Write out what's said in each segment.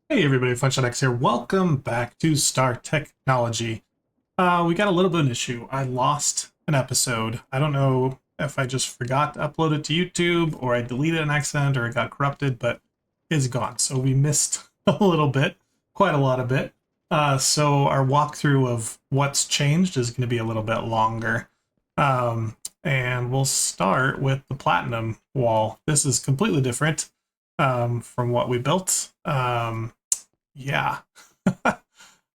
Hey everybody, FunshineX here. Welcome back to Star Technology. We got a little bit of an issue. I lost an episode. I don't know if I just forgot to upload it to YouTube or I deleted an accident or it got corrupted, but it's gone. So we missed a little bit, quite a lot of it. So our walkthrough of what's changed is going to be a little bit longer. And we'll start with the platinum wall. This is completely different from what we built. Yeah.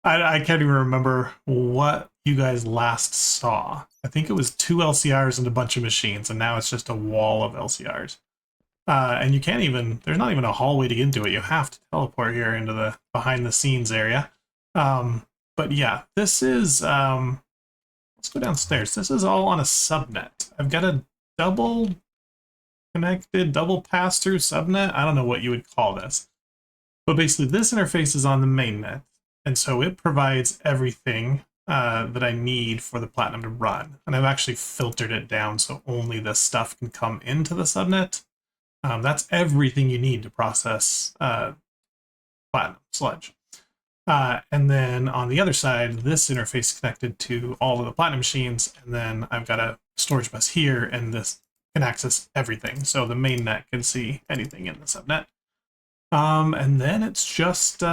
I can't even remember what you guys last saw. I think it was 2 LCRs and a bunch of machines, and now it's just a wall of LCRs. And you can't even, there's not even a hallway to get into it. You have to teleport here into the behind the scenes area. But yeah, this is, let's go downstairs. This is all on a subnet. I've got a double connected, double pass-through subnet. I don't know what you would call this. But basically, this interface is on the mainnet, and so it provides everything that I need for the Platinum to run. And I've actually filtered it down so only this stuff can come into the subnet. That's everything you need to process Platinum Sludge. And then on the other side, this interface is connected to all of the Platinum machines, and then I've got a storage bus here, and this can access everything. So the mainnet can see anything in the subnet. And then it's just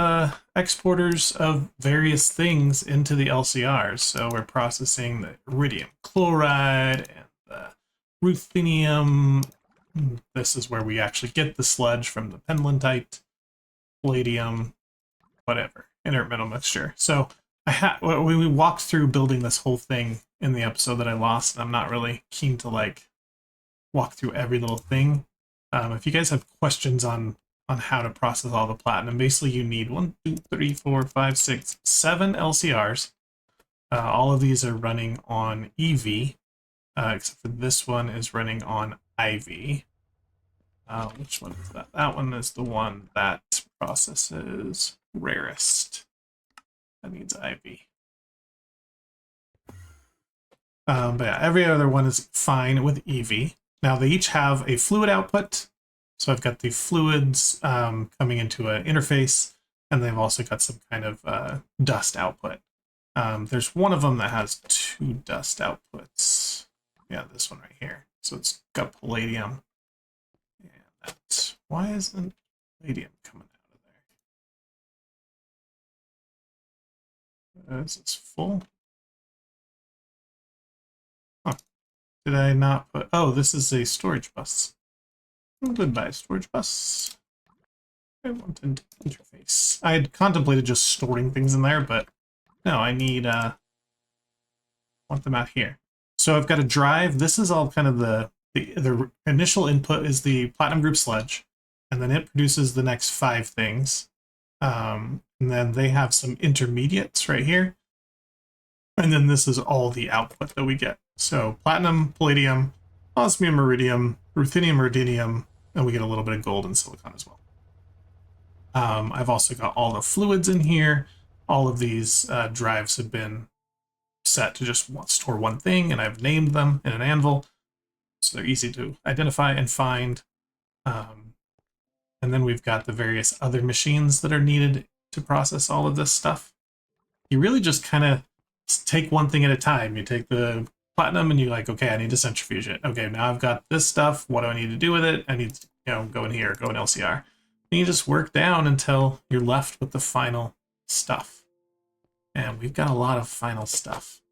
exporters of various things into the LCRs. So we're processing the iridium chloride and the ruthenium. This is where we actually get the sludge from the pendlantite, palladium, whatever, inert metal mixture. So we walked through building this whole thing in the episode that I lost, and I'm not really keen to like walk through every little thing. If you guys have questions on how to process all the platinum, basically you need 1, 2, 3, 4, 5, 6, 7 LCRs. All of these are running on EV, except for this one is running on IV. Which one is that? That one is the one that processes rarest. That needs IV. But yeah, every other one is fine with EV. Now they each have a fluid output. So I've got the fluids coming into an interface, and they've also got some kind of dust output. There's one of them that has 2 dust outputs. Yeah, this one right here. So it's got palladium. And that, why isn't palladium coming out of there? Is this full? Huh. Did I not put, oh, this is a storage bus. Goodbye, storage bus. I want an interface. I had contemplated just storing things in there, but no, I need, want them out here. So I've got a drive. This is all kind of the initial input is the platinum group sludge, and then it produces the next 5 things. And then they have some intermediates right here. And then this is all the output that we get. So platinum, palladium, osmium, iridium, ruthenium, iridium, and we get a little bit of gold and silicon as well. I've also got all the fluids in here. All of these drives have been set to just store one thing, and I've named them in an anvil, so they're easy to identify and find. And then we've got the various other machines that are needed to process all of this stuff. You really just kind of take one thing at a time. You take the platinum and you're like, okay, I need to centrifuge it. Okay, now I've got this stuff. What do I need to do with it? I need to, go in here, go in LCR. And you just work down until you're left with the final stuff. And we've got a lot of final stuff.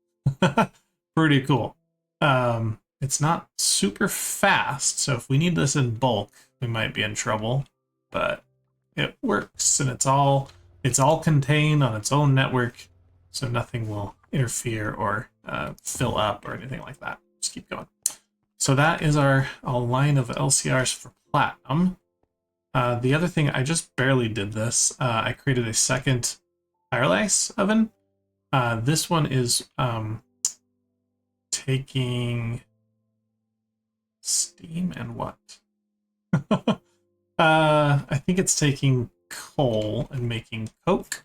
Pretty cool. It's not super fast, so if we need this in bulk, we might be in trouble. But it works, and it's all contained on its own network, so nothing will interfere or fill up or anything like that. Just keep going. So that is our line of LCRs for platinum. The other thing, I just barely did this. I created a second fireless oven. This one is taking steam and what? I think it's taking coal and making coke.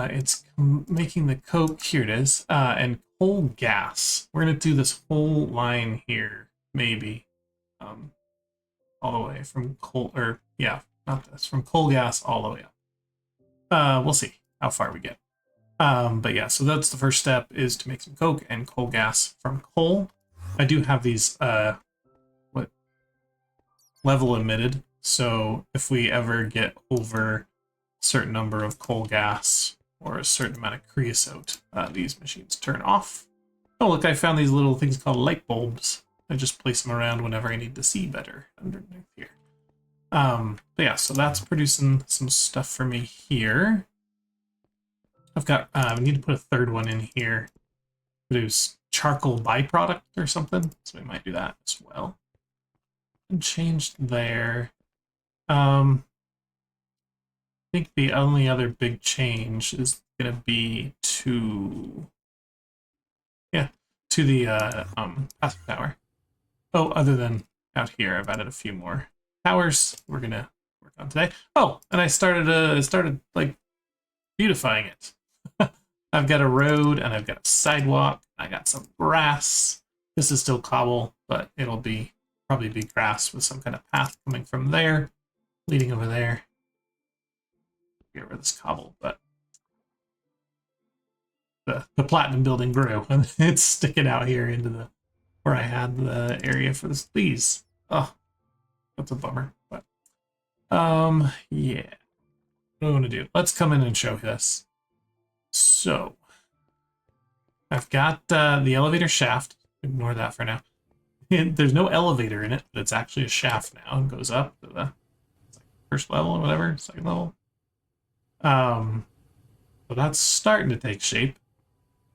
It's making the coke, here it is, and coal gas. We're going to do this whole line here, maybe, all the way from coal, or Yeah, not this. From coal gas all the way up. We'll see how far we get. But yeah, so that's the first step, is to make some coke and coal gas from coal. I do have these what level emitted, so if we ever get over a certain number of coal gas or a certain amount of creosote, these machines turn off. Oh look, I found these little things called light bulbs. I just place them around whenever I need to see better underneath here. But yeah, so that's producing some stuff for me here. I've got, we need to put a third one in here. Produce charcoal byproduct or something, so we might do that as well. And change there. I think the only other big change is going to be to, yeah, to the passive tower. Oh, other than out here, I've added a few more towers we're going to work on today. Oh, and I started like beautifying it. I've got a road and I've got a sidewalk. I got some grass. This is still cobble, but it'll be probably be grass with some kind of path coming from there, leading over there. Get rid of this cobble, but the platinum building grew and it's sticking out here into the where I had the area for these. Oh, that's a bummer. But yeah. What do I want to do? Let's come in and show this. So I've got the elevator shaft. Ignore that for now. There's no elevator in it, but it's actually a shaft now. It goes up to the first level or whatever, second level. So that's starting to take shape.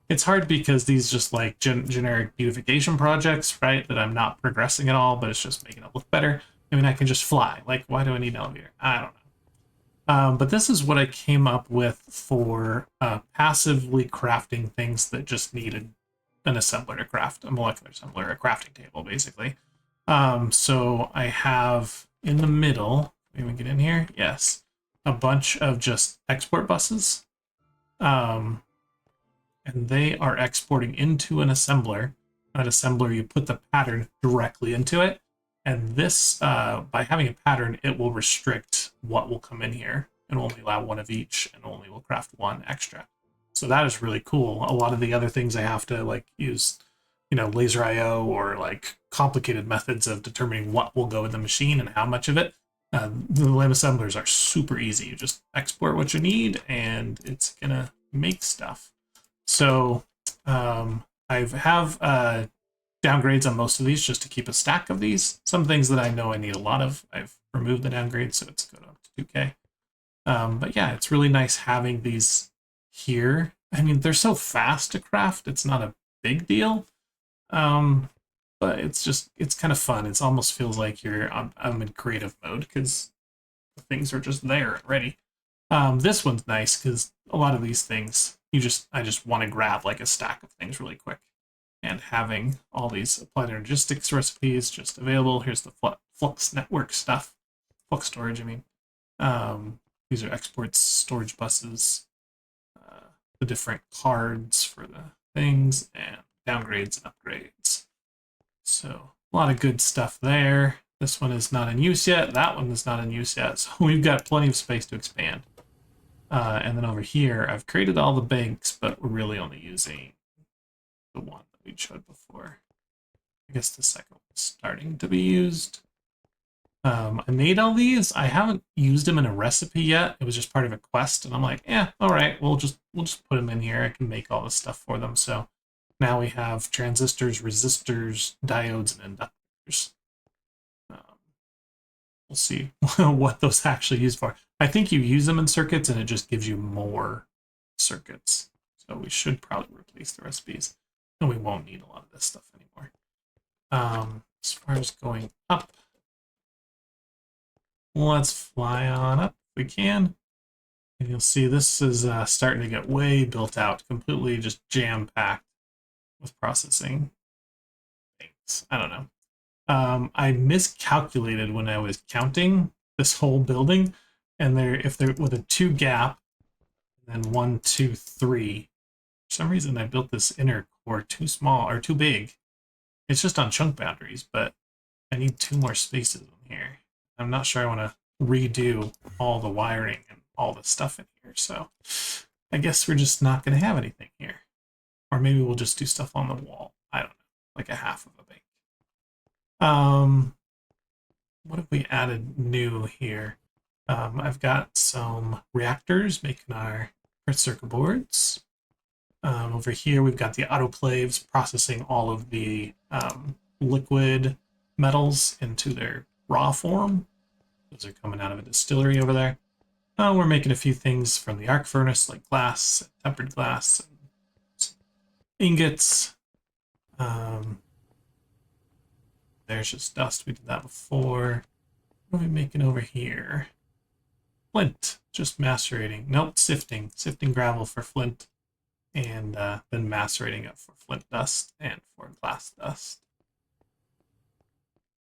It's hard because these just like generic beautification projects, right? That I'm not progressing at all, but it's just making it look better. I mean, I can just fly. Like, why do I need an elevator? I don't know. But this is what I came up with for passively crafting things that just needed an assembler to craft, a molecular assembler, a crafting table, basically. So I have in the middle, can we get in here? Yes. A bunch of just export buses. And they are exporting into an assembler. That assembler, you put the pattern directly into it. And this, by having a pattern, it will restrict what will come in here and only allow one of each and only will craft one extra. So that is really cool. A lot of the other things I have to like use, you know, laser IO or like complicated methods of determining what will go in the machine and how much of it. The LAM assemblers are super easy. You just export what you need and it's gonna make stuff. So I have downgrades on most of these just to keep a stack of these. Some things that I know I need a lot of, I've removed the downgrades, so it's good up to 2K. But yeah, it's really nice having these here. I mean, they're so fast to craft, it's not a big deal. But it's just, it's kind of fun. It almost feels like I'm in creative mode because the things are just there already. This one's nice because a lot of these things, I just want to grab like a stack of things really quick. And having all these applied energistics recipes just available. Here's the Flux network stuff. Flux storage, I mean. These are exports, storage buses, the different cards for the things, and downgrades and upgrades. So a lot of good stuff there. This one is not in use yet. That one is not in use yet. So we've got plenty of space to expand. And then over here, I've created all the banks, but we're really only using the one that we showed before. I guess the second one's starting to be used. I made all these. I haven't used them in a recipe yet. It was just part of a quest, and I'm like, yeah, all right, we'll just put them in here. I can make all this stuff for them. So now we have transistors, resistors, diodes, and inductors. We'll see what those actually use for. I think you use them in circuits, and it just gives you more circuits. So we should probably replace the recipes, and we won't need a lot of this stuff anymore. As far as going up, let's fly on up if we can. And you'll see this is starting to get way built out, completely just jam-packed with processing things. I don't know. I miscalculated when I was counting this whole building, and if they're with a 2 gap, and then 1, 2, 3. For some reason, I built this inner core too small or too big. It's just on chunk boundaries, but I need 2 more spaces in here. I'm not sure I want to redo all the wiring and all the stuff in here. So I guess we're just not going to have anything here. Or maybe we'll just do stuff on the wall. I don't know, like a half of a bank. What have we added new here? I've got some reactors making our circuit boards. Over here, we've got the autoclaves processing all of the liquid metals into their raw form. Those are coming out of a distillery over there. We're making a few things from the arc furnace, like glass, tempered glass, and ingots. There's just dust. We did that before. What are we making over here? Flint. Just macerating. Nope, sifting. Sifting gravel for flint. And then macerating it for flint dust and for glass dust.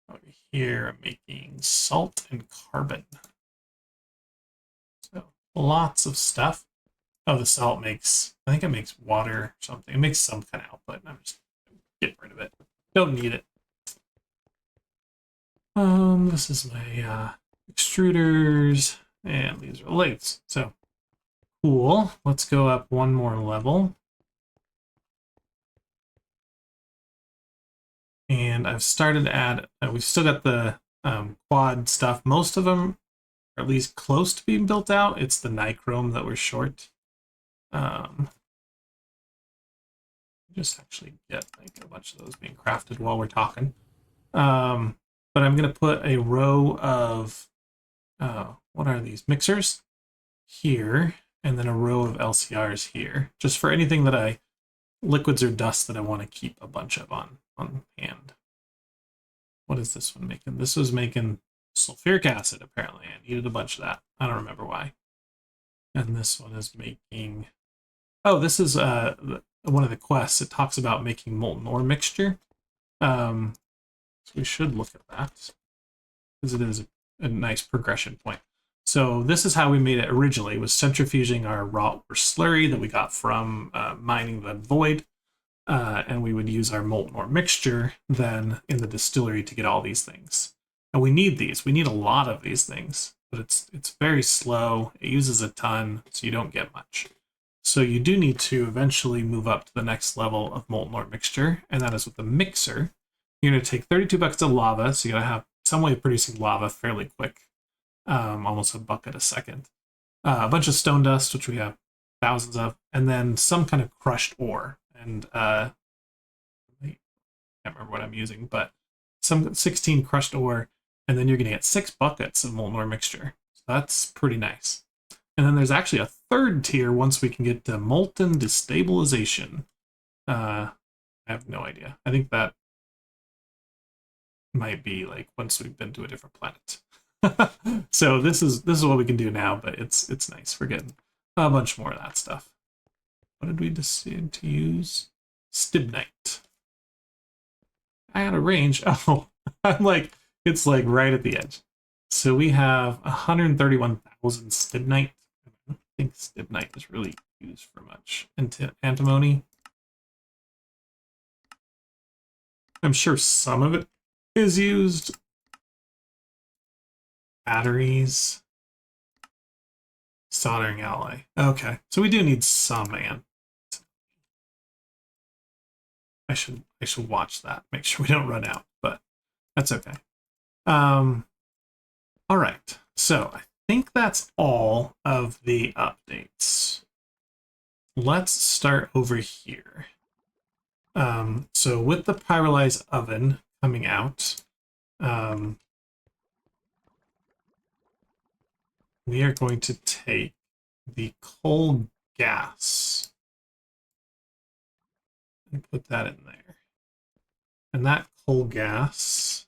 Over here, I'm making salt and carbon. So lots of stuff. Oh, the salt makes, I think it makes water or something. It makes some kind of output, and I'm just getting rid of it. Don't need it. This is my extruders, and these are lathes. So cool. Let's go up one more level. And I've started to add, we've still got the quad stuff. Most of them are at least close to being built out. It's the nichrome that we're short. Just actually get like a bunch of those being crafted while we're talking. But I'm going to put a row of, what are these, mixers here, and then a row of LCRs here, just for anything that liquids or dust that I want to keep a bunch of on hand. What is this one making? This was making sulfuric acid, apparently. I needed a bunch of that. I don't remember why. And this one is making, oh, this is one of the quests. It talks about making molten ore mixture. So we should look at that, because it is a nice progression point. So this is how we made it originally, was centrifuging our raw ore slurry that we got from mining the void. And we would use our molten ore mixture then in the distillery to get all these things. And we need these. We need a lot of these things, but it's very slow. It uses a ton, so you don't get much. So you do need to eventually move up to the next level of molten ore mixture, and that is with the mixer. You're going to take 32 buckets of lava, so you got to have some way of producing lava fairly quick, almost a bucket a second. A bunch of stone dust, which we have thousands of, and then some kind of crushed ore. And I can't remember what I'm using, but some 16 crushed ore, and then you're going to get 6 buckets of molten ore mixture. So that's pretty nice. And then there's actually a third tier once we can get to molten destabilization. I have no idea. I think that might be like once we've been to a different planet. So this is what we can do now, but it's nice. We're getting a bunch more of that stuff. What did we decide to use? Stibnite. I had a range. Oh, I'm like, it's like right at the edge. So we have 131,000 stibnite. I don't think stibnite is really used for much. Antimony. I'm sure some of it is used. Batteries. Soldering alloy. Okay, so we do need some I should watch that. Make sure we don't run out, but that's okay. All right, so I think that's all of the updates. Let's start over here. So with the pyrolyzed oven coming out, we are going to take the coal gas and put that in there. And that coal gas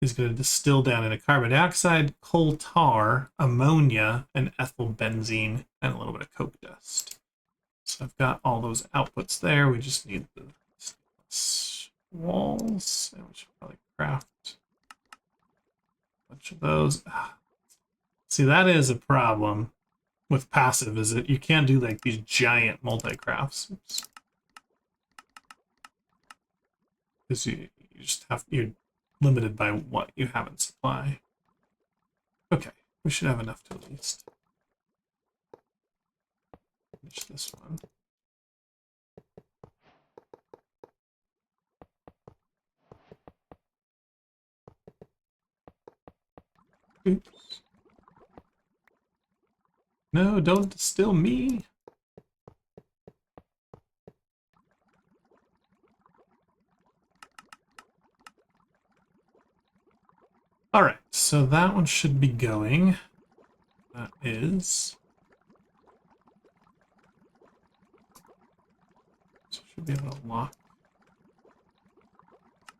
is going to distill down into carbon dioxide, coal tar, ammonia, and ethyl benzene, and a little bit of coke dust. So I've got all those outputs there. We just need the walls, and we should probably craft a bunch of those. See, that is a problem with passive, is that you can't do like these giant multi-crafts. Because you just have, you're limited by what you have in supply. Okay, we should have enough to at least finish this one. Oops. No, don't steal me. All right, so that one should be going. That is. So should be able to lock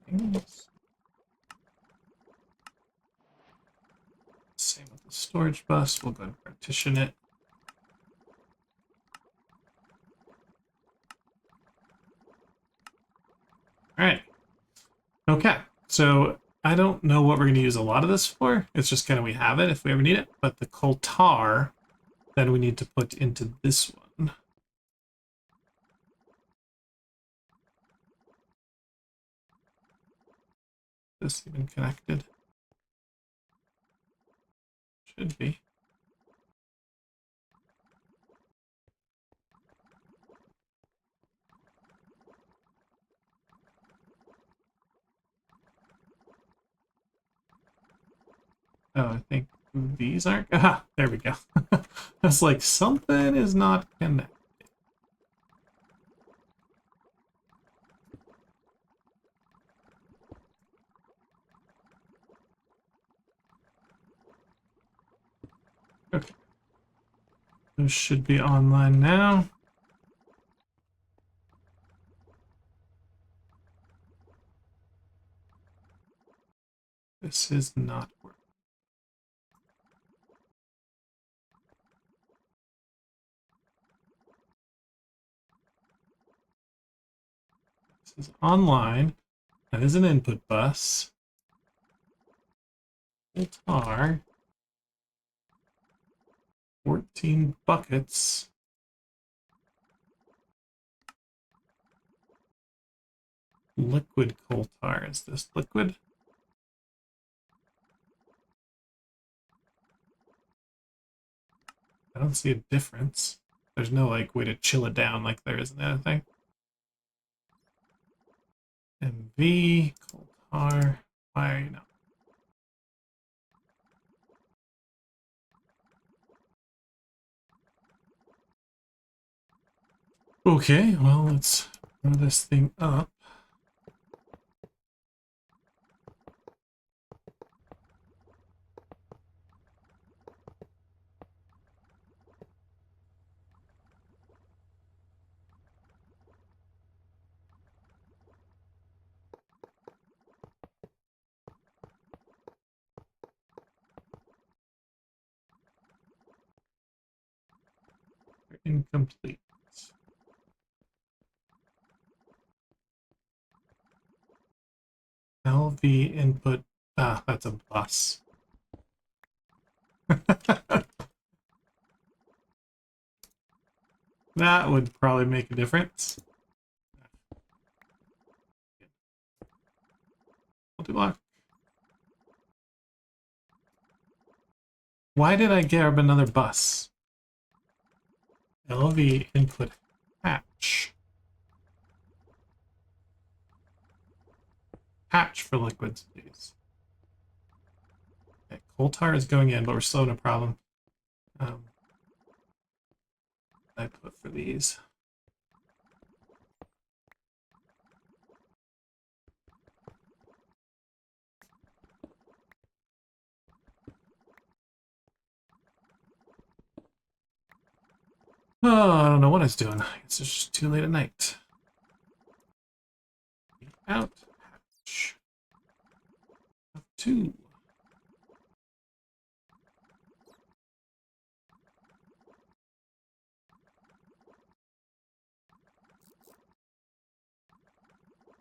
things. Same with the storage bus. We'll go and partition it. All right. Okay, so I don't know what we're going to use a lot of this for. It's just kind of we have it if we ever need it. But the coal tar, then we need to put into this one. Is this even connected? Should be. Oh, I think these aren't. Ah, there we go. That's like something is not connected. Okay. Those should be online now. This is not working. This is online. That is an input bus. Tar. 14 buckets. Liquid coal tar. Is this liquid? I don't see a difference. There's no like way to chill it down like there is in the other thing. MV, coal tar, fire, no. Okay, well, let's throw this thing up. Incomplete. LV input. Ah, that's a bus. That would probably make a difference. Multi-block. Why did I grab another bus? LV input hatch. Hatch for liquids, please. Okay, coal tar is going in, but we're still in a problem. I put for these. Oh, I don't know what I was doing. It's just too late at night. Out. Hatch. 2.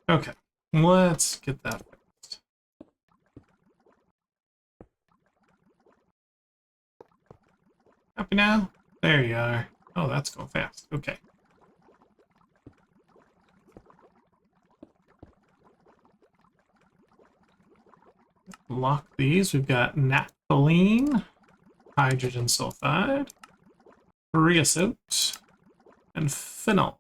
Okay, let's get that fixed. Happy now? There you are. Oh, that's going fast. Okay. Lock these. We've got naphthalene, hydrogen sulfide, creosote, and phenol.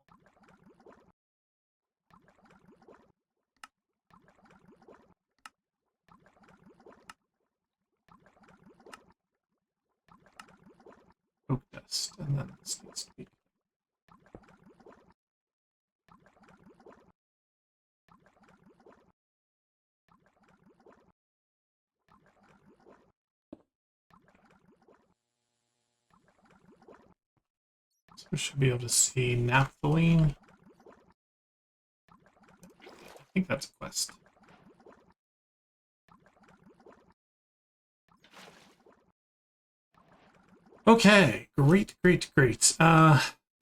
Oak dust, and then this needs to be. So we should be able to see naphthalene. I think that's a quest. Okay, great. We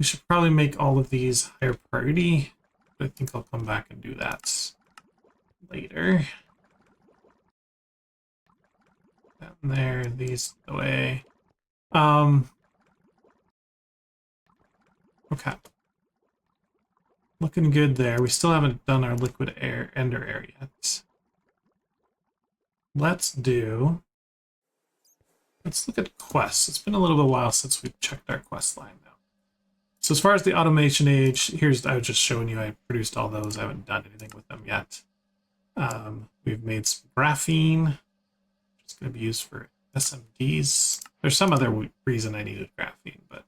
should probably make all of these higher priority. I think I'll come back and do that later. Down there, these away. Okay. Looking good there. We still haven't done our liquid air ender air yet. Let's look at quests. It's been a little bit while since we've checked our quest line now. So as far as the automation age, I was just showing you I produced all those. I haven't done anything with them yet. We've made some graphene. It's going to be used for SMDs. There's some other reason I needed graphene, but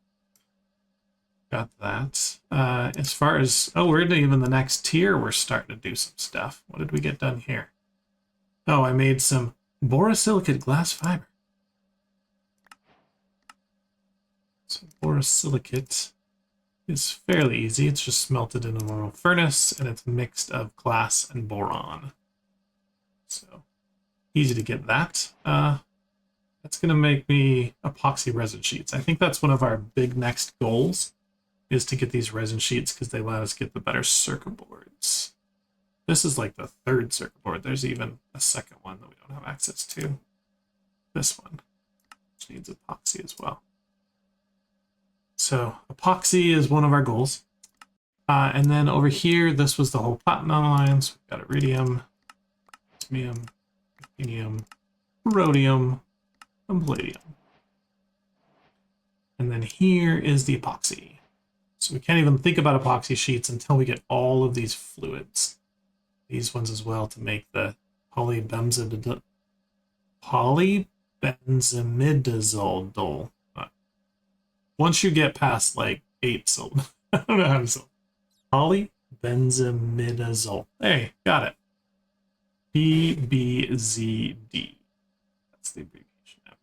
got that. As far as, we're into even the next tier, we're starting to do some stuff. What did we get done here? Oh, I made some borosilicate glass fiber. So borosilicate is fairly easy. It's just smelted in a normal furnace, and it's mixed of glass and boron. So easy to get that. That's going to make me epoxy resin sheets. I think that's one of our big next goals, is to get these resin sheets because they let us get the better circuit boards. This is like the third circuit board. There's even a second one that we don't have access to. This one, which needs epoxy as well. So epoxy is one of our goals. And then over here, this was the whole platinum line. So we've got iridium, osmium, ruthenium, rhodium, and palladium. And then here is the epoxy. So we can't even think about epoxy sheets until we get all of these fluids. These ones as well to make the polybenzimidazole. Once you get past like 8 syllables, I don't know how to say polybenzimidazole. Hey, got it. PBZD. That's the abbreviation of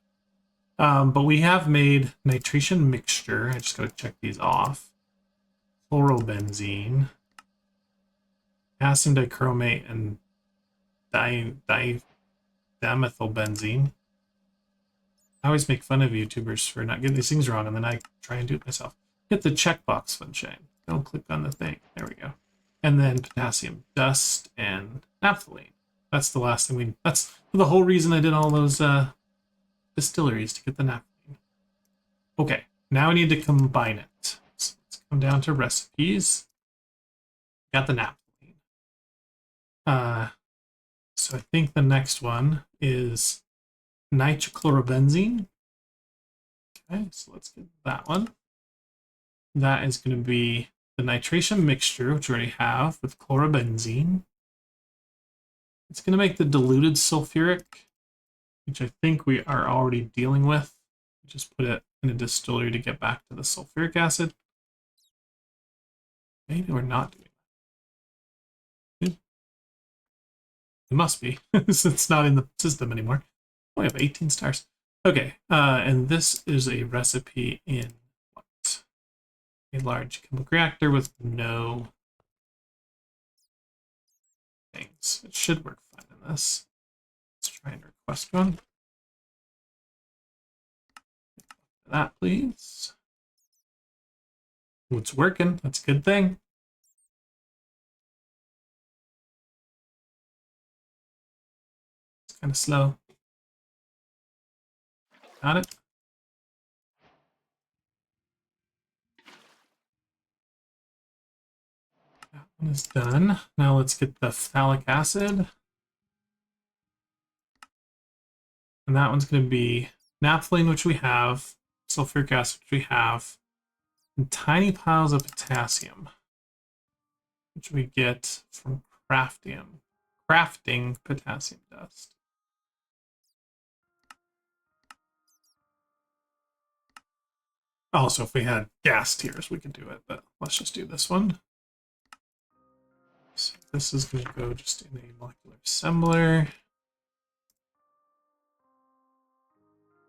it. But we have made nitration mixture. I just got to check these off. Chlorobenzene, potassium dichromate, and dimethylbenzene. I always make fun of YouTubers for not getting these things wrong, and then I try and do it myself. Hit the checkbox, Funshine. Don't click on the thing. There we go. And then potassium dust and naphthalene. That's the last thing that's the whole reason I did all those distilleries, to get the naphthalene. Okay, now I need to combine it. So let's come down to recipes. Got the naphthalene. So I think the next one is nitrochlorobenzene. Okay, so let's get that one. That is going to be the nitration mixture, which we already have with chlorobenzene. It's going to make the diluted sulfuric, which I think we are already dealing with. Just put it in a distillery to get back to the sulfuric acid. Maybe we're not doing that. It must be, since it's not in the system anymore. We have 18 stars. Okay, and this is a recipe in what? A large chemical reactor with no things. It should work fine in this. Let's try and request one. That, please. Oh, it's working. That's a good thing. It's kind of slow. Got it. That one is done. Now let's get the phthalic acid. And that one's going to be naphthalene, which we have, sulfuric acid, which we have, and tiny piles of potassium, which we get from crafting potassium dust. Also, if we had gas tiers, we could do it, but let's just do this one. So this is going to go just in a molecular assembler.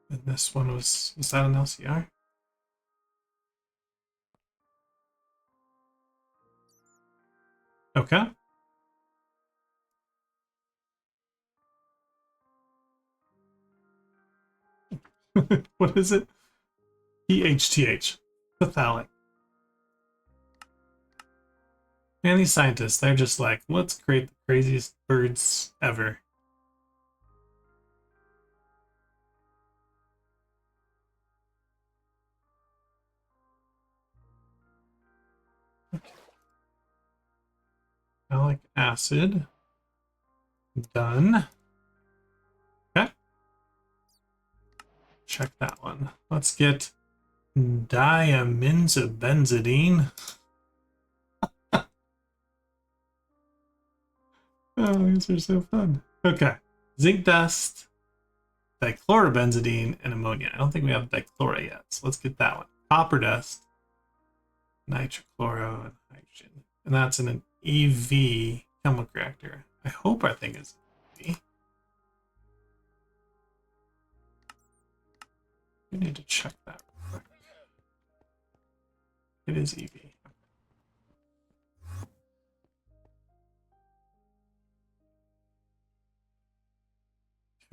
And this one was that an LCR? Okay. What is it? PHTH. Phthalic. Man, these scientists, they're just like, let's create the craziest birds ever. Okay. Phthalic acid. Done. Okay. Check that one. Let's get diamenzobenzidine. Oh, these are so fun. Okay. Zinc dust, dichlorobenzidine, and ammonia. I don't think we have dichlora yet, so let's get that one. Copper dust, nitrochloro, and hydrogen. And that's in an EV chemical reactor. I hope our thing is EV. We need to check that real quick. It is EV.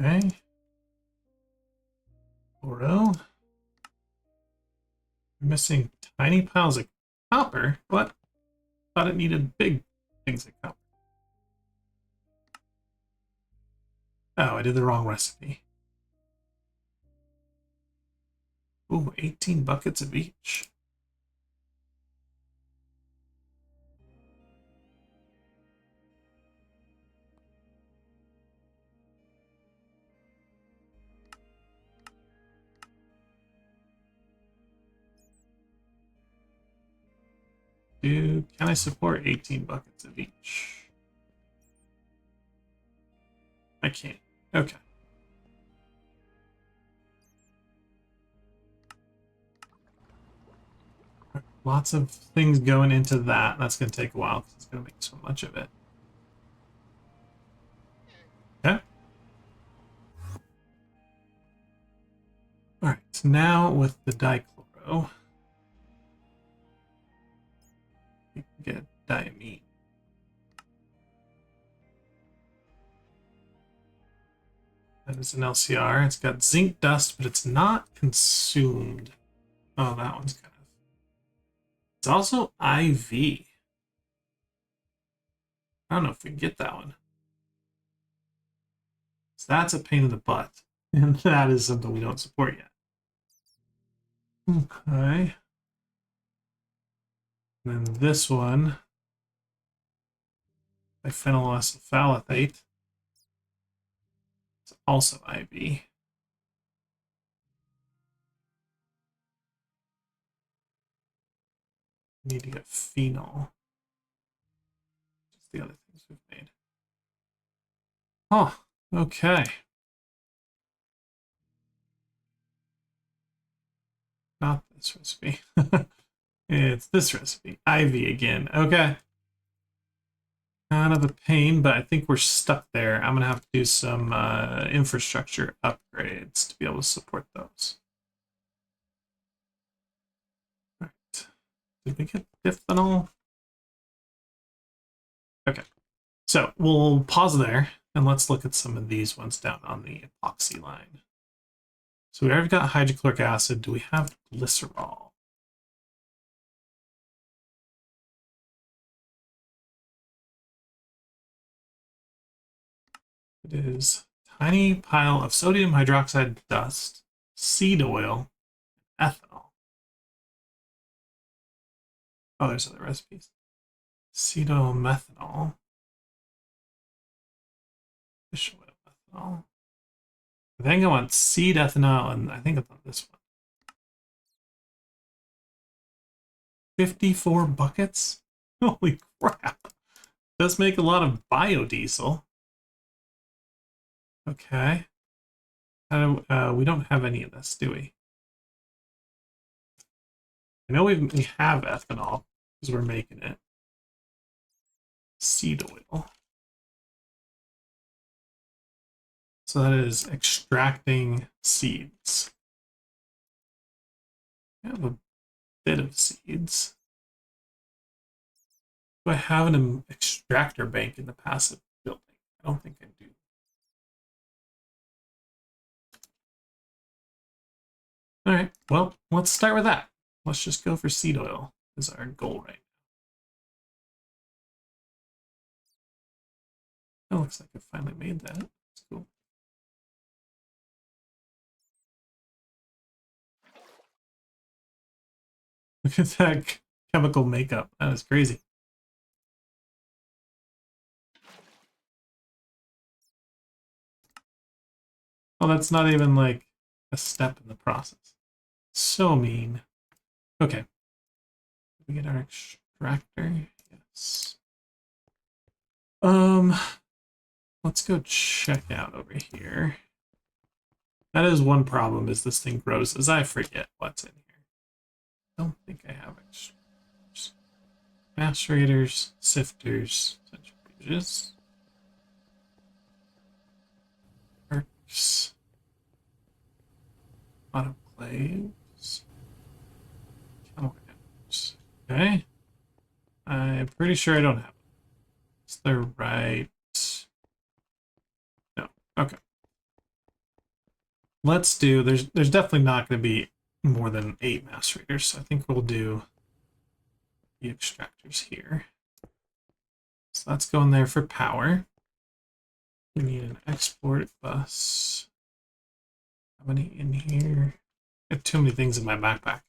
Okay. Oro. Missing tiny piles of copper. What? Thought it needed big things of copper. Oh, I did the wrong recipe. Ooh, 18 buckets of each. Dude, can I support 18 buckets of each? I can't. Okay. Lots of things going into that. That's going to take a while because it's going to make so much of it. Okay. All right. So now with the dichloro, we can get diamine. That is an LCR. It's got zinc dust, but it's not consumed. Oh, that one's kind of... It's also IV. I don't know if we can get that one. So that's a pain in the butt. And that is something we don't support yet. Okay. And then this one, phenylacetophthalate. It's also IV. Need to get phenol. Just the other things we've made. Oh, okay. Not this recipe. It's this recipe. IV again. Okay. Kind of a pain, but I think we're stuck there. I'm going to have to do some infrastructure upgrades to be able to support those. All right. Did we get diphenol? Okay. So we'll pause there and let's look at some of these ones down on the epoxy line. So we already got hydrochloric acid. Do we have glycerol? It is tiny pile of sodium hydroxide dust, seed oil, ethanol. Oh, there's other recipes. Seed oil methanol. Fish oil methanol. think I want seed ethanol, and I think I want this one. 54 buckets? Holy crap. Does make a lot of biodiesel. Okay. We don't have any of this, do we? I know we have ethanol because we're making it. Seed oil. So that is extracting seeds. I have a bit of seeds. Do I have an extractor bank in the passive building? I don't think I do. All right, well, let's start with that. Let's just go for seed oil is our goal right now. Oh, looks like I finally made that. That's cool. Look at that chemical makeup. That is crazy. Oh, that's not even like a step in the process. So mean. Okay. We get our extractor. Yes. Let's go check out over here. That is one problem, is this thing grows as I forget what's in here. I don't think I have extractors. Macerators, sifters, centrifuges. Arcs. Autoclaves. Countermeasures. Okay. I'm pretty sure I don't have it. Is there right? No. Okay. Let's do, there's definitely not going to be more than 8 macerators, so I think we'll do the extractors here. So that's going there for power. We need an export bus. How many in here? I have too many things in my backpack.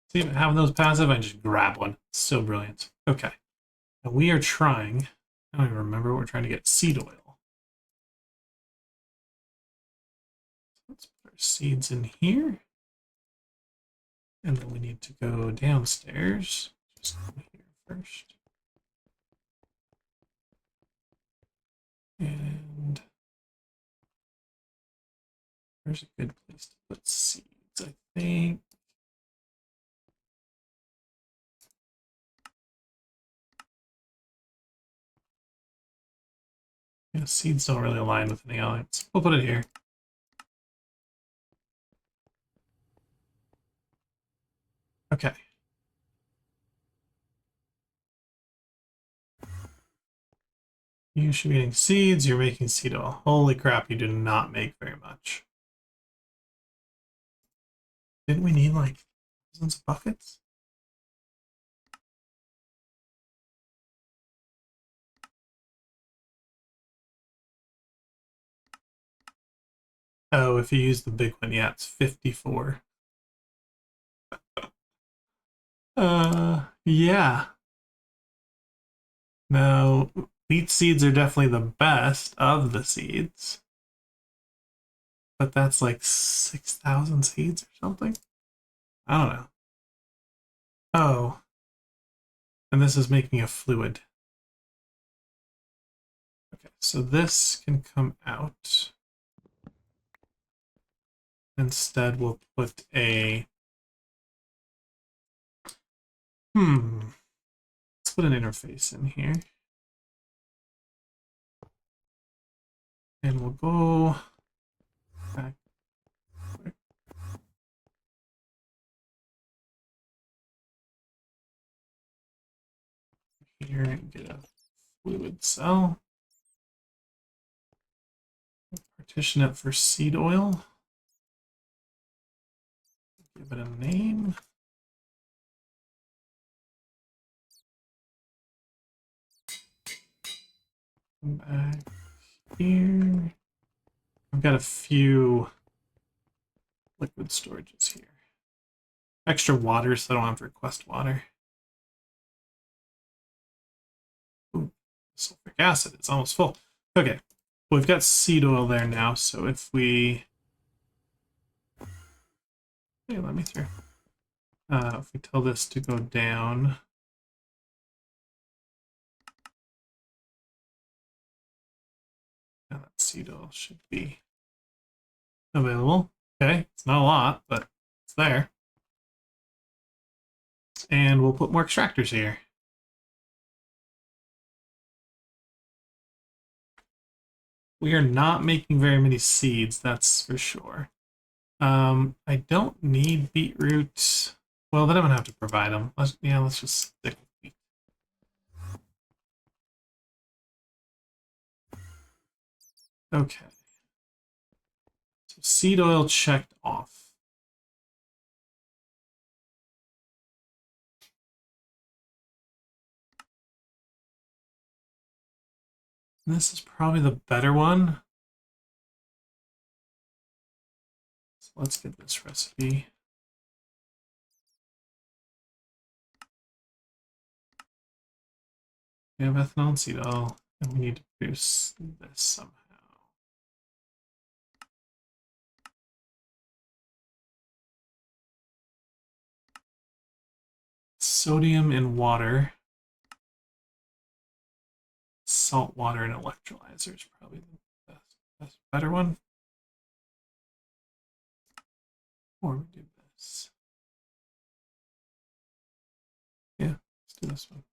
See, having those passive, I just grab one. It's so brilliant. Okay. Now we are trying, I don't even remember, we're trying to get seed oil. Let's put our seeds in here. And then we need to go downstairs. Just go here first. And there's a good place to put seeds, I think. Yeah, seeds don't really align with anything else. We'll put it here. Okay. You should be eating seeds, you're making seed oil. Holy crap, you do not make very much. Didn't we need like thousands of buckets? Oh, if you use the big one, yeah, it's 54. Yeah. No, wheat seeds are definitely the best of the seeds. But that's like 6,000 seeds or something? I don't know. Oh. And this is making a fluid. Okay, so this can come out. Instead, we'll put a... Let's put an interface in here. And we'll go back. Here and get a fluid cell. Partition it for seed oil. Give it a name. Come back here. I've got a few liquid storages here. Extra water so I don't have to request water. Ooh, sulfuric acid, it's almost full. Okay, we've got seed oil there now, so if we... Hey, let me through. If we tell this to go down... Now that seed oil should be available. Okay, it's not a lot, but it's there. And we'll put more extractors here. We are not making very many seeds, that's for sure. I don't need beetroot. Well, then I'm gonna have to provide them. Let's just stick with wheat. Okay. So seed oil checked off. This is probably the better one. So let's get this recipe. We have ethanol and seed oil, and we need to produce this somehow. Sodium in water. Salt water and electrolyzer is probably the better one. Or we do this. Yeah, let's do this one.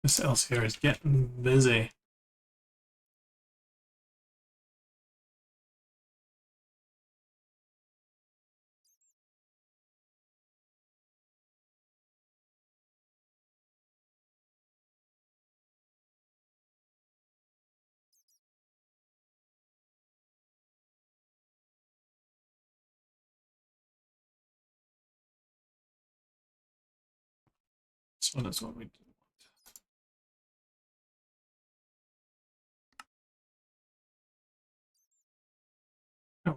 This LCR is getting busy. This one is what we do.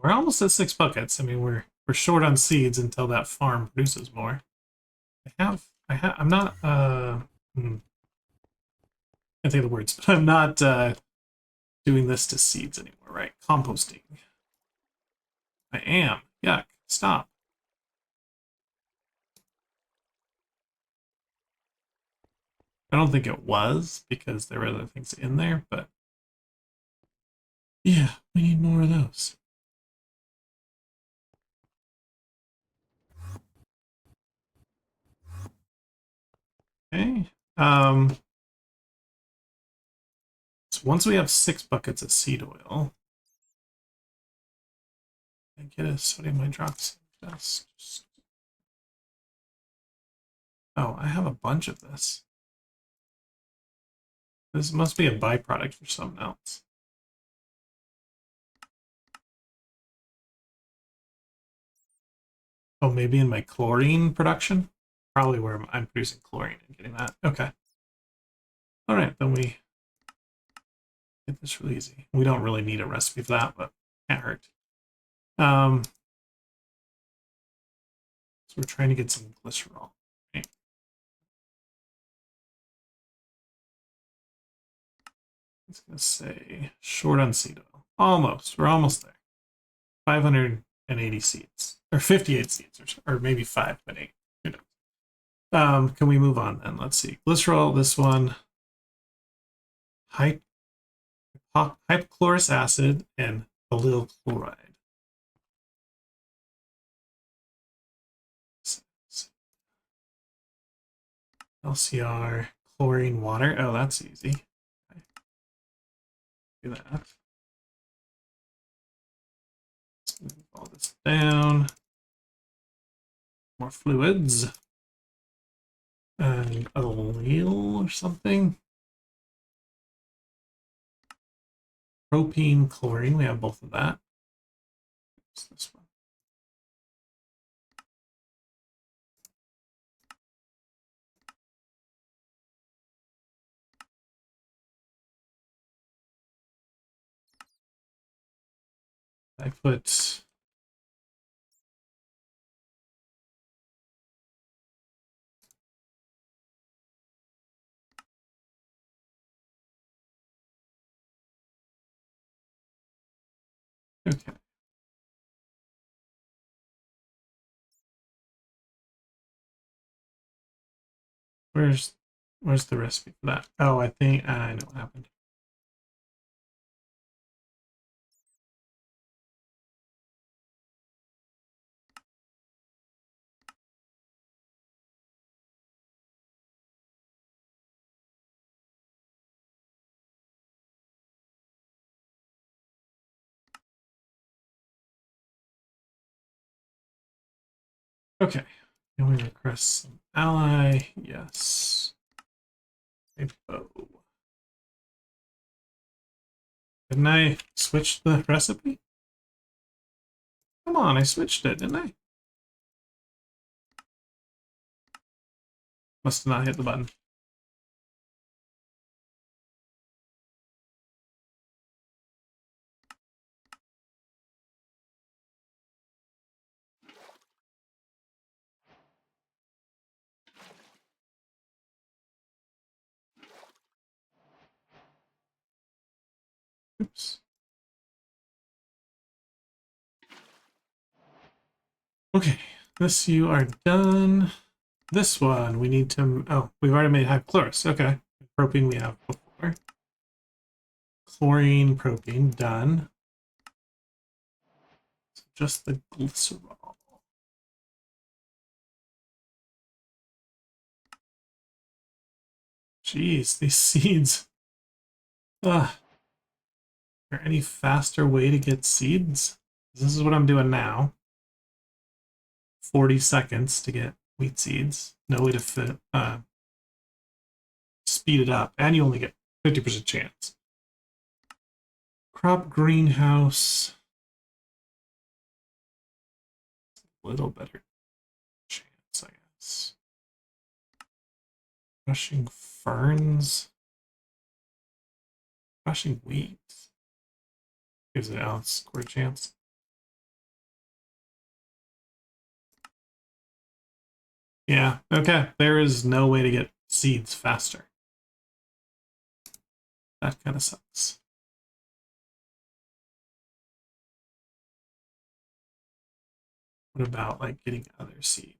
We're almost at 6 buckets. I mean, we're short on seeds until that farm produces more. I'm not I can't think of the words, but I'm not doing this to seeds anymore, right? Composting. I am. Yuck. Stop. I don't think it was because there were other things in there, but yeah, we need more of those. Okay. So once we have 6 buckets of seed oil, I get a sodium hydroxide dust. Oh, I have a bunch of this. This must be a byproduct for something else. Oh, maybe in my chlorine production? Probably where I'm producing chlorine and getting that. Okay. All right, then we get this really easy. We don't really need a recipe for that, but can't hurt. So we're trying to get some glycerol. Right? It's going to say short on seed oil. Almost. We're almost there. 580 seeds. Or 58 seeds. Or maybe 5, but 8. Who knows? Can we move on then? Let's see. Glycerol, this one. Hypochlorous acid and allyl chloride. LCR, chlorine, water. Oh, that's easy. Okay. Do that. Let's move all this down. More fluids. And allyl or something. Propene, chlorine. We have both of that. What's this one? I put Okay. Where's the recipe for that? Oh, I think I know what happened. Okay. Can we request some ally? Yes. A bow. Didn't I switch the recipe? Come on, I switched it, didn't I? Must have not hit the button. Oops. Okay, this you are done. This one we need to. Oh, we've already made hypochlorous. Okay, propene we have before. Chlorine, propene, done. So just the glycerol. Jeez, these seeds. Ugh. Is there any faster way to get seeds? This is what I'm doing now. 40 seconds to get wheat seeds. No way to speed it up, and you only get 50% chance. Crop greenhouse. A little better chance, I guess. Crushing ferns. Crushing wheat. Gives it a square chance. Yeah, okay. There is no way to get seeds faster. That kind of sucks. What about like getting other seeds?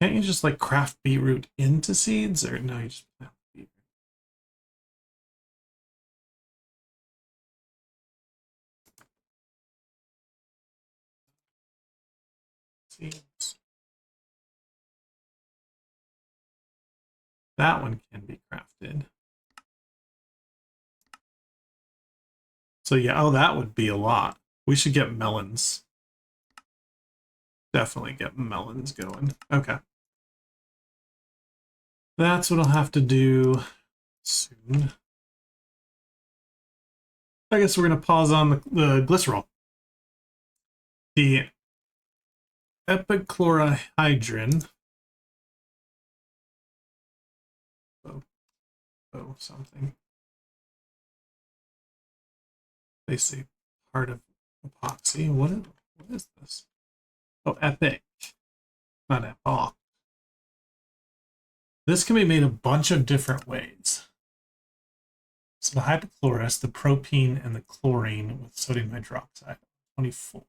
Can't you just like craft beetroot into seeds, or no? You just plant beetroot. Seeds. That one can be crafted. So yeah, oh, that would be a lot. We should get melons. Definitely get melons going. Okay. That's what I'll have to do soon. I guess we're going to pause on the glycerol. The epichlorohydrin. Oh, something. They say part of epoxy. What is this? Oh, epic. Not epoch. This can be made a bunch of different ways. So the hypochlorous, the propene, and the chlorine with sodium hydroxide. 24.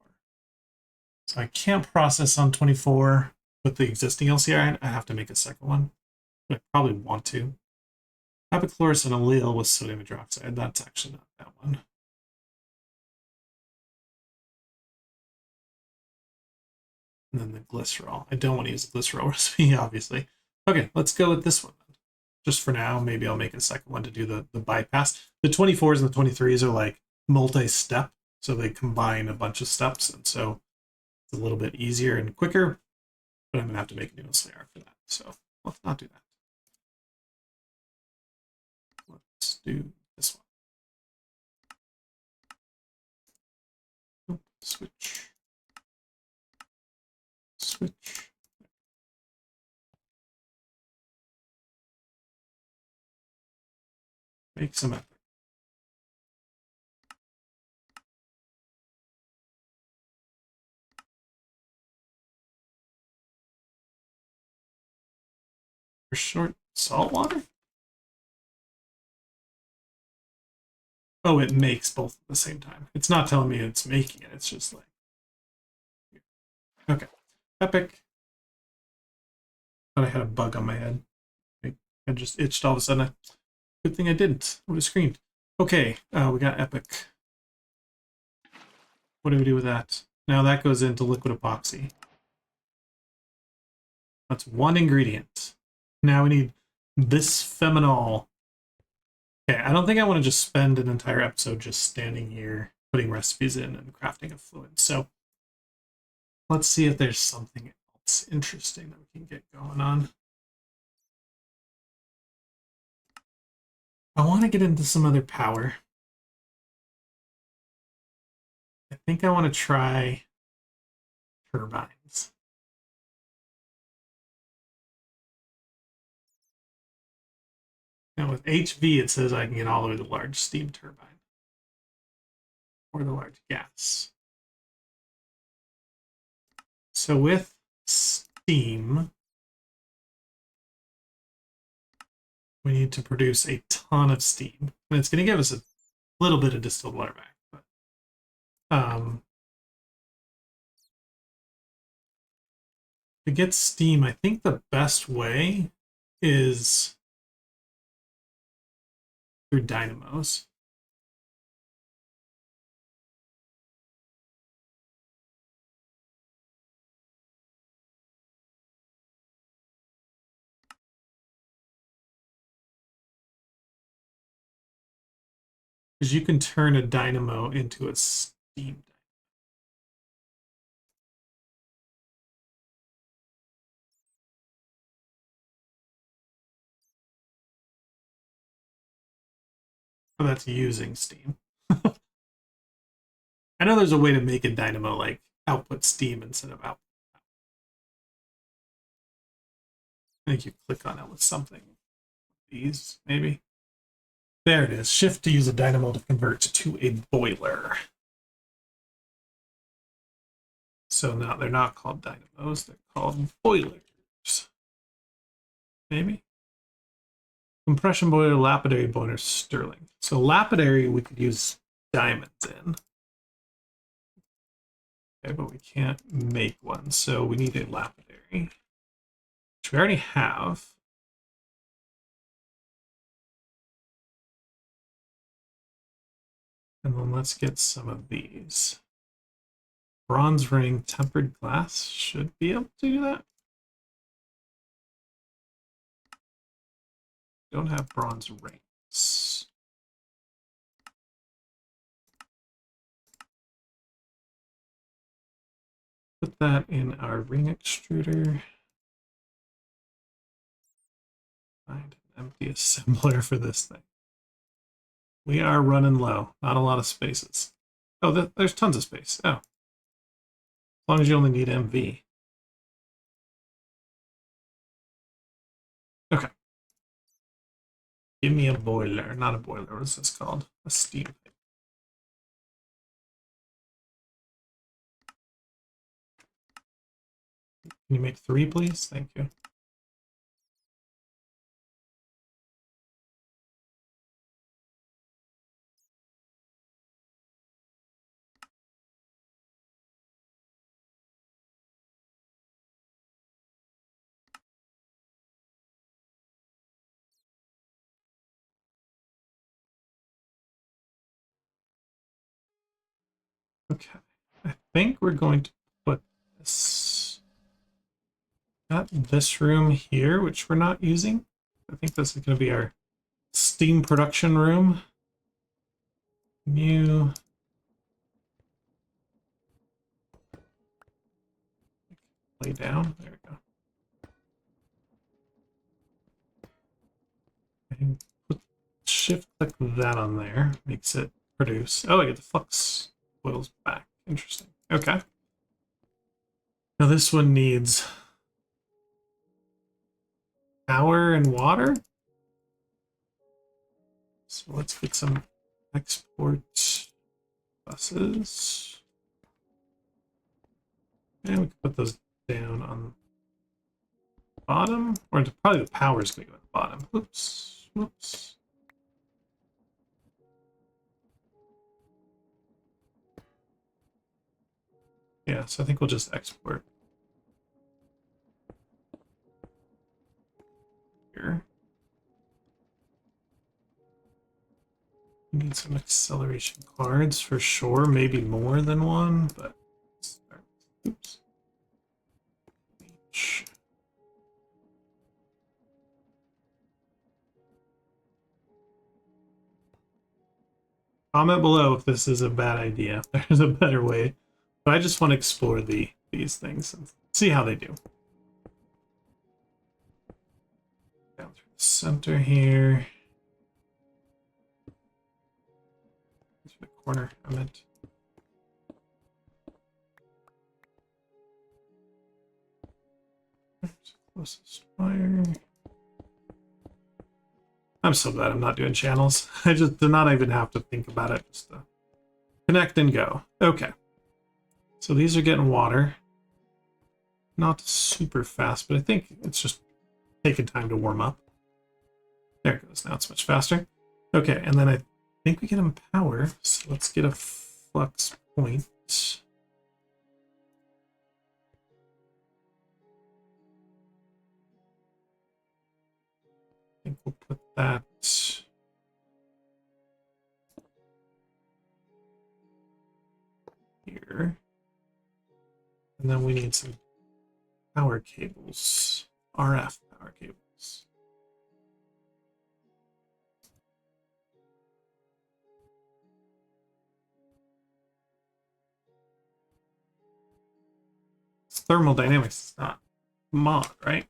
So I can't process on 24 with the existing LCR. I have to make a second one. But I probably want to. Hypochlorous and allele with sodium hydroxide. That's actually not that one. And then the glycerol. I don't want to use the glycerol recipe, obviously. Okay, let's go with this one. Just for now, maybe I'll make a second one to do the bypass. The 24s and the 23s are like multi-step, so they combine a bunch of steps, and so it's a little bit easier and quicker, but I'm gonna have to make a new LCR for that. So let's not do that. Let's do this one. Switch. Switch. Make some effort. For short salt water? Oh, it makes both at the same time. It's not telling me it's making it. It's just like... Okay. Epic. Thought I had a bug on my head. I just itched all of a sudden. Good thing I didn't. I would have screamed. Okay, we got epic. What do we do with that? Now that goes into liquid epoxy. That's one ingredient. Now we need bisphenol. Okay, I don't think I want to just spend an entire episode just standing here, putting recipes in and crafting a fluid. So let's see if there's something else interesting that we can get going on. I want to get into some other power. I think I want to try turbines. Now with HV, it says I can get all the way to the large steam turbine or the large gas. So with steam, we need to produce a ton of steam. And it's going to give us a little bit of distilled water back. But, to get steam, I think the best way is through dynamos. Because you can turn a dynamo into a steam dynamo. Oh, that's using steam. I know there's a way to make a dynamo like output steam instead of output. I think you click on it with something. These, maybe. There it is. Shift to use a dynamo to convert to a boiler. So now they're not called dynamos, they're called boilers. Maybe? Compression boiler, lapidary boiler, Stirling. So lapidary we could use diamonds in. Okay, but we can't make one, so we need a lapidary, which we already have. And then let's get some of these. Bronze ring, tempered glass should be able to do that. Don't have bronze rings. Put that in our ring extruder. Find an empty assembler for this thing. We are running low. Not a lot of spaces. Oh, there's tons of space. Oh. As long as you only need MV. Okay. Give me a boiler. Not a boiler. What is this called? A steam pipe. Can you make 3, please? Thank you. Okay. I think we're going to put this... Got this room here, which we're not using. I think this is going to be our steam production room. New. Lay down. There we go. And put shift click that on there. Makes it produce. Oh, I get the flux boils back. Interesting. Okay. Now this one needs power and water. So let's get some export buses. And we can put those down on bottom, or probably the power is going to go at the bottom. Whoops, whoops. Yeah, so I think we'll just export here. We need some acceleration cards for sure, maybe more than one, but oops. Comment below if this is a bad idea, if there's a better way. But I just want to explore these things and see how they do. Down through the center here. Through the corner, I meant. Closest wire. I'm so glad I'm not doing channels. I just do not even have to think about it. Just connect and go. Okay. So these are getting water. Not super fast, but I think it's just taking time to warm up. There it goes. Now it's much faster. Okay, and then I think we get them power. So let's get a flux point. I think we'll put that here. And then we need some power cables, RF power cables. It's thermodynamics, it's not mod, right?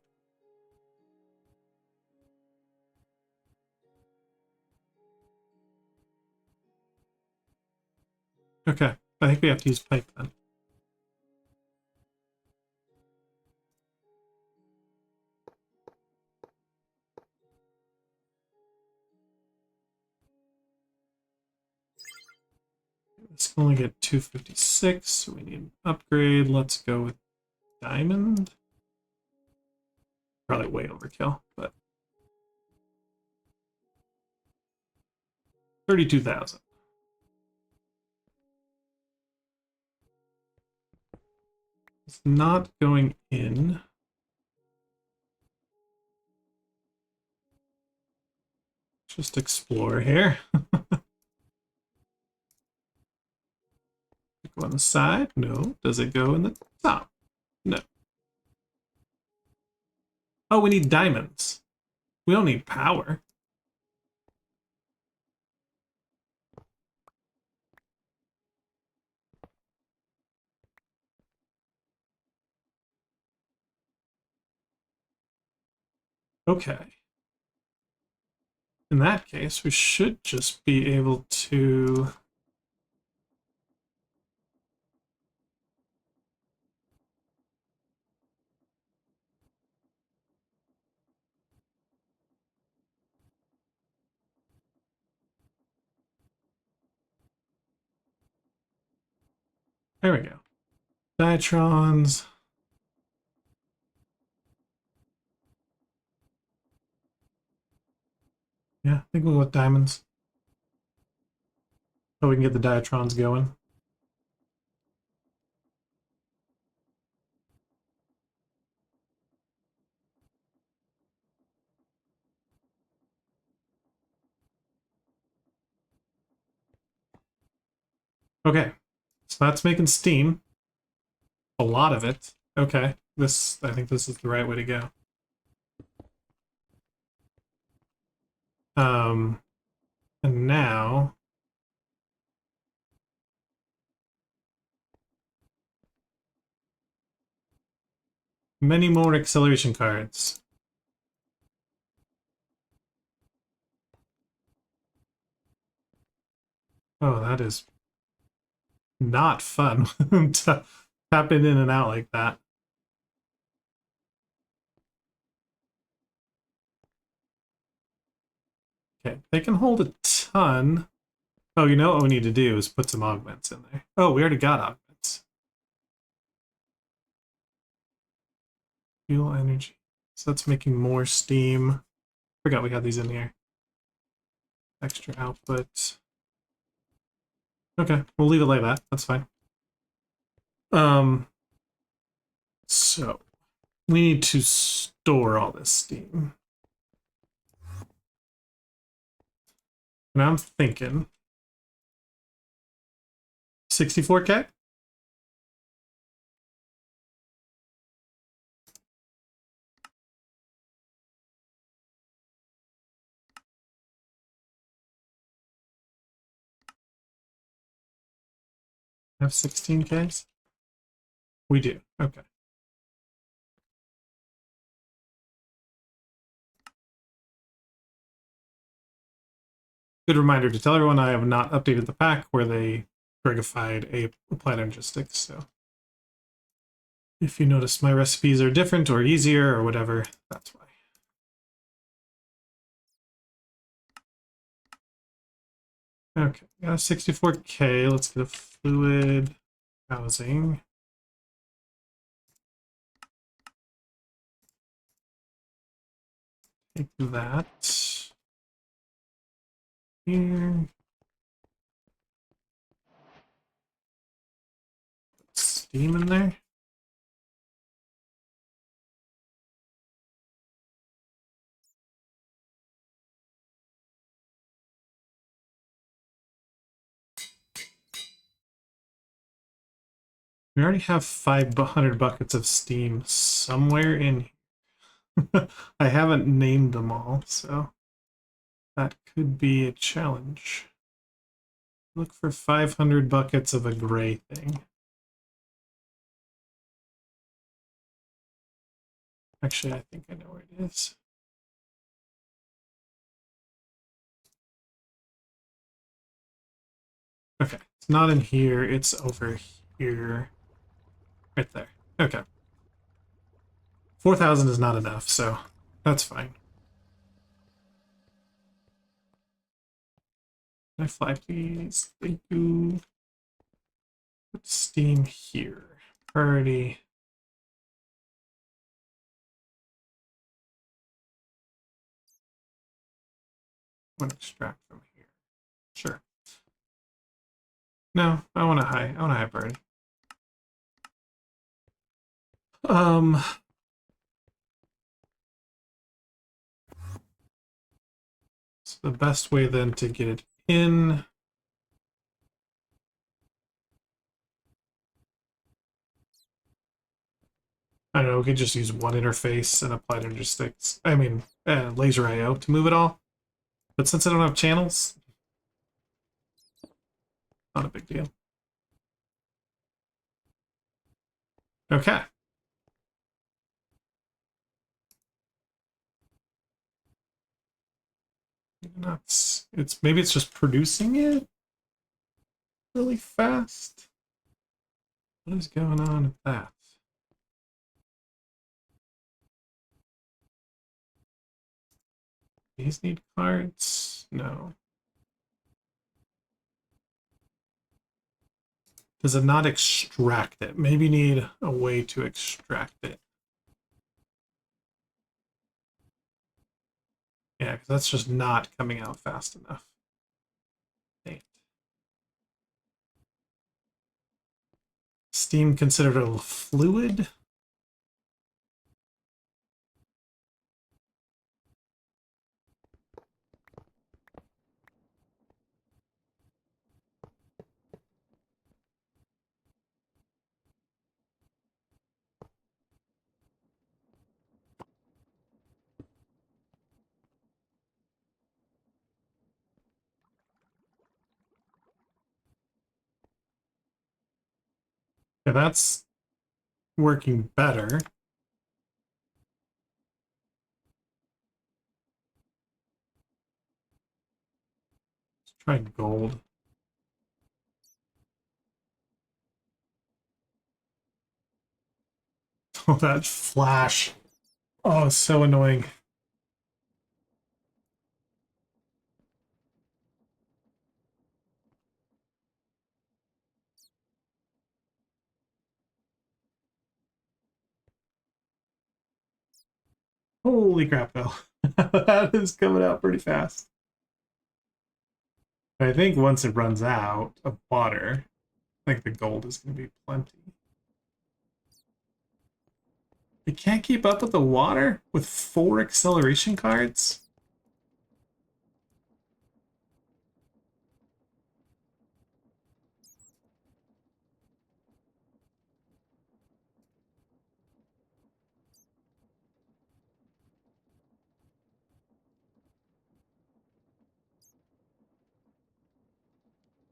Okay, I think we have to use pipe then. This can only get 256, so we need an upgrade. Let's go with diamond. Probably way overkill, but 32,000. It's not going in. Just explore here. Go on the side? No. Does it go in the top? No. Oh, we need diamonds. We don't need power. Okay. In that case, we should just be able to... There we go. Diatrons. Yeah, I think we'll go with diamonds. So we can get the diatrons going. Okay, so that's making steam. A lot of it. Okay, I think this is the right way to go. And now many more acceleration cards. Oh, that is not fun. Tapping in and out like that. Okay, they can hold a ton. Oh, you know what we need to do is put some augments in there. Oh, we already got augments. Fuel energy. So that's making more steam. Forgot we had these in here. Extra output. Okay, we'll leave it like that. That's fine. So we need to store all this steam. And I'm thinking 64K? Have 16Ks? We do. Okay. Good reminder to tell everyone I have not updated the pack where they Gregified a applied logistics, so if you notice my recipes are different or easier or whatever, that's why. Okay, got a 64K. Let's get a fluid housing. Take that here. Put steam in there. We already have 500 buckets of steam somewhere in here. I haven't named them all, so that could be a challenge. Look for 500 buckets of a gray thing. Actually, I think I know where it is. Okay, it's not in here, it's over here. Right there. Okay. 4,000 is not enough, so that's fine. Can I fly, please? Thank you. Put steam here. Priority. Want to extract from here. Sure. No, I want a high priority. So the best way then to get it in. I don't know, we could just use one interface and apply logistics. I mean, laser IO to move it all. But since I don't have channels, not a big deal. Okay. Nuts. Maybe it's just producing it really fast. What is going on with that? These need cards? No. Does it not extract it? Maybe need a way to extract it. Yeah, because that's just not coming out fast enough. Dang it. Steam considered a fluid? Yeah, that's working better. Let's try gold. Oh, that flash. Oh, so annoying. Holy crap, though. That is coming out pretty fast. I think once it runs out of water, I think the gold is going to be plenty. It can't keep up with the water with 4 acceleration cards?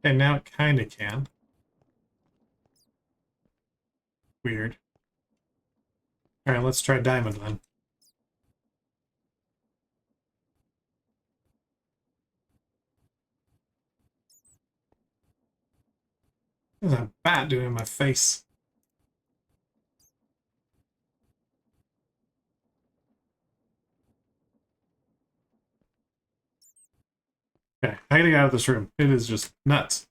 And now it kind of can. Weird. All right, let's try diamond then. There's a bat doing in my face. Okay, I gotta get out of this room. It is just nuts.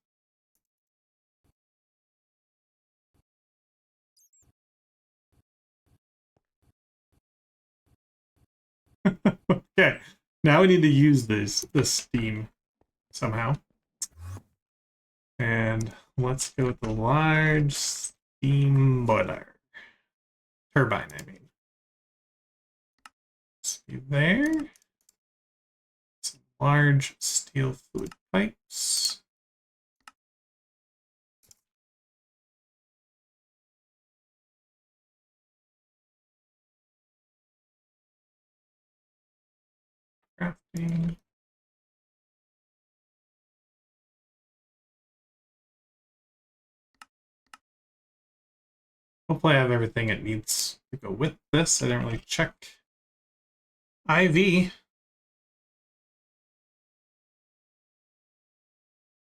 Okay, now we need to use this steam somehow. And let's go with the large steam boiler. Turbine, I mean. See there. Some large steel fluid pipes. Crafting. Hopefully I have everything it needs to go with this. I didn't really check. IV.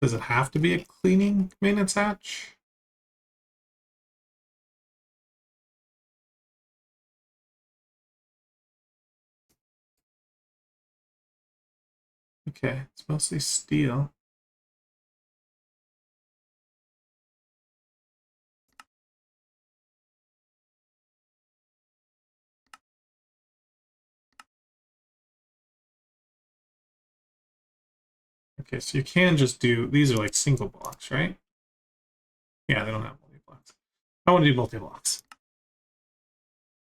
Does it have to be a cleaning maintenance hatch? Okay, it's mostly steel. Okay, so you can just do, these are like single blocks, right? Yeah, they don't have multi-blocks. I want to do multi-blocks.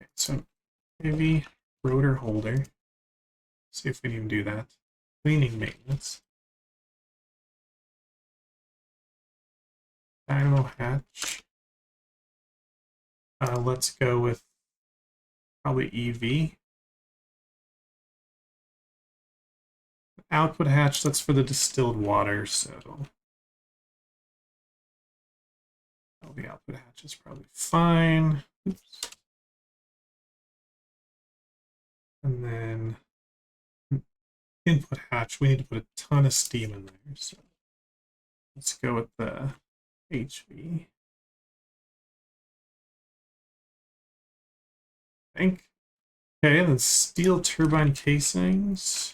Okay, so maybe rotor holder. See if we can even do that. Cleaning maintenance. Dynamo hatch. Let's go with probably EV. Output hatch, that's for the distilled water, so the output hatch is probably fine. Oops. And then input hatch, we need to put a ton of steam in there, so let's go with the HV. I think. Okay, and then steel turbine casings.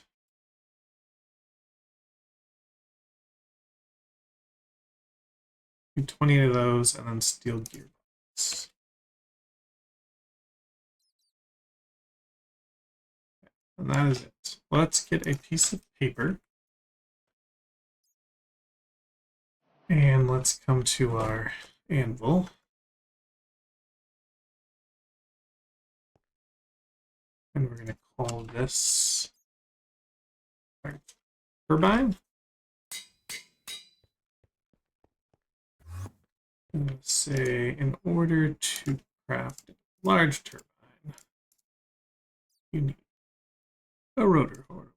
Do 20 of those, and then steel gearbox. And that is it. Let's get a piece of paper. And let's come to our anvil. And we're going to call this our turbine. And say, in order to craft a large turbine, you need a rotor holder.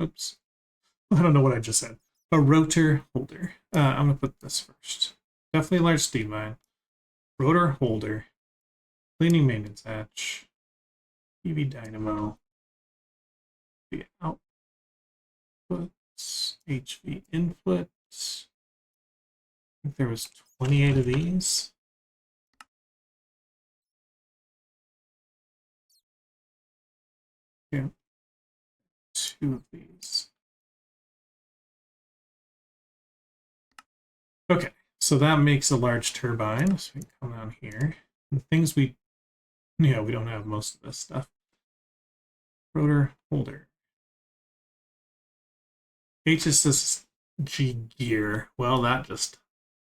Oops. I don't know what I just said. A rotor holder. I'm going to put this first. Definitely a large steam mine. Rotor holder. Cleaning maintenance hatch. EV dynamo. The outputs. HV inputs. I think there was 28 of these. Yeah. 2 of these. Okay, so that makes a large turbine. So we can come down here. And things we don't have most of this stuff. rotor holder. HSSG gear. Well, that just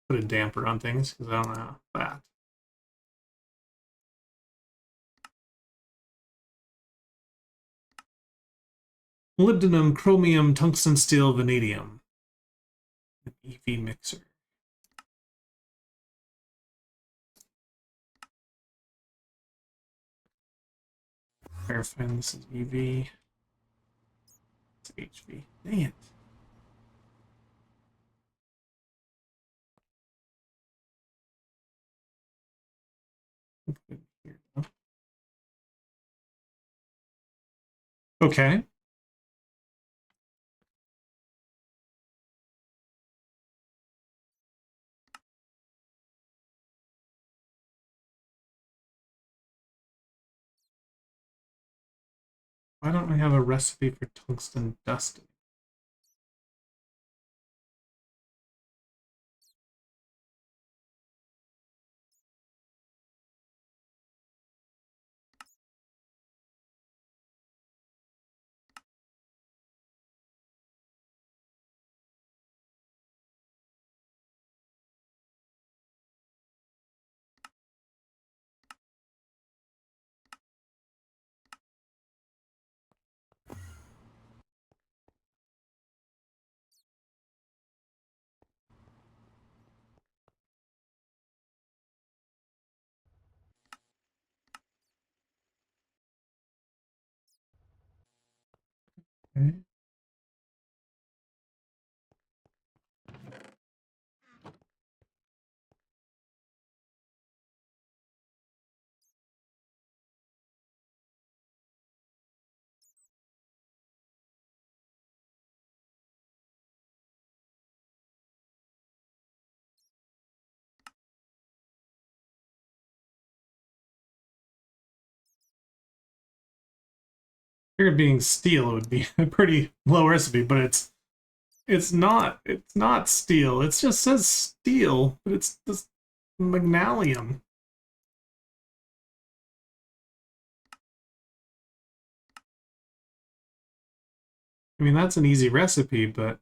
put a damper on things because I don't know that. Molybdenum, chromium, tungsten, steel, vanadium. An EV mixer. Verifying this is EV. It's HV. Dang it. Okay. Why don't I have a recipe for tungsten dust? Okay. Figured being steel would be a pretty low recipe, but it's not steel. It just says steel, but it's this magnesium. I mean, that's an easy recipe, but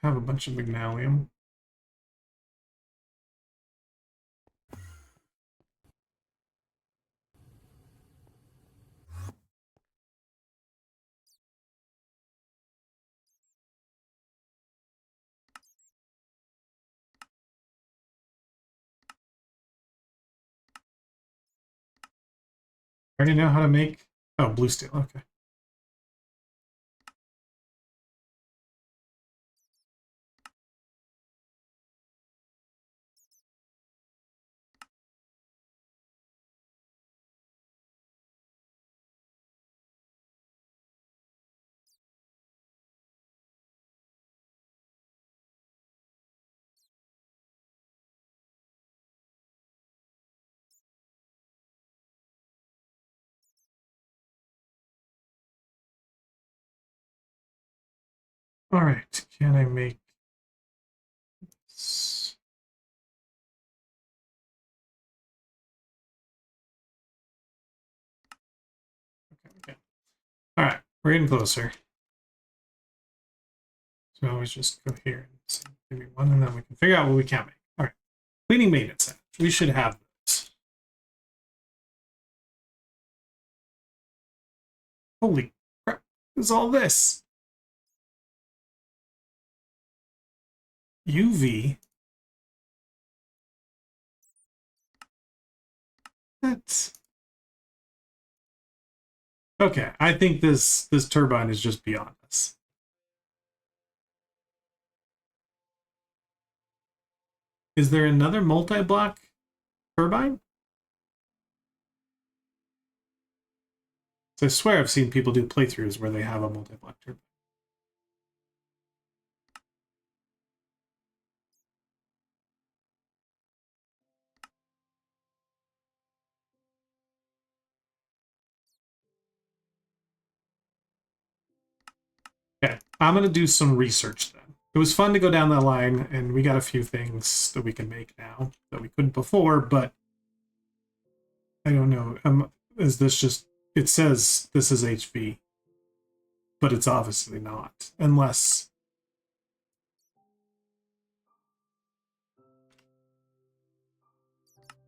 I have a bunch of magnesium. I already know how to make... Oh, blue steel, okay. All right, can I make this? Okay. All right, we're getting closer. So I always just go here and say maybe one, and then we can figure out what we can make. All right, cleaning maintenance. We should have this. Holy crap! What is all this? UV. That's okay. I think this turbine is just beyond us. Is there another multi-block turbine? So I swear I've seen people do playthroughs where they have a multi-block turbine. Okay, I'm gonna do some research then. it was fun to go down that line, and we got a few things that we can make now that we couldn't before, but I don't know. Is this just, it says this is HV, but it's obviously not, unless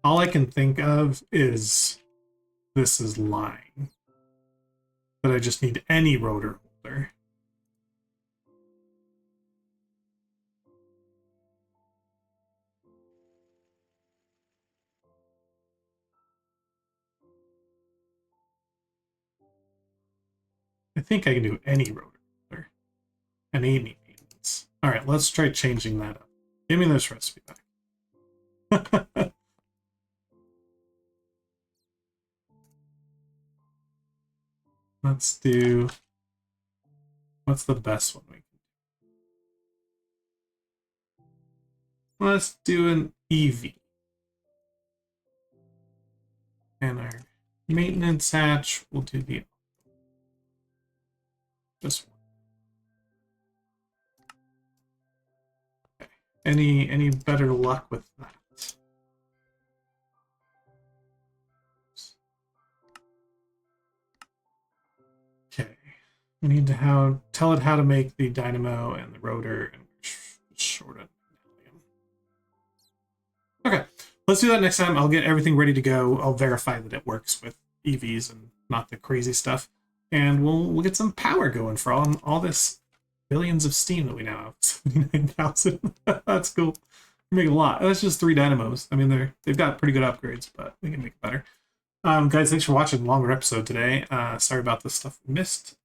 all I can think of is this is line, that I just need any rotor holder. I think I can do any rotor holder and any maintenance. All right, let's try changing that up. Give me this recipe back. Let's do, what's the best one we can do? Let's do an EV. And our maintenance hatch, we'll do the this one. Okay. Any better luck with that? Okay. We need to tell it how to make the dynamo and the rotor and short it. Okay. Let's do that next time. I'll get everything ready to go. I'll verify that it works with EVs and not the crazy stuff. And we'll get some power going for all this billions of steam that we now have. 79,000. That's cool. We make a lot. That's just 3 dynamos. I mean, they've got pretty good upgrades, but we can make it better. Guys, thanks for watching. Longer episode today. Sorry about the stuff we missed.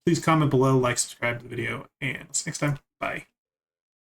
Please comment below, like, subscribe to the video, and see you next time. Bye.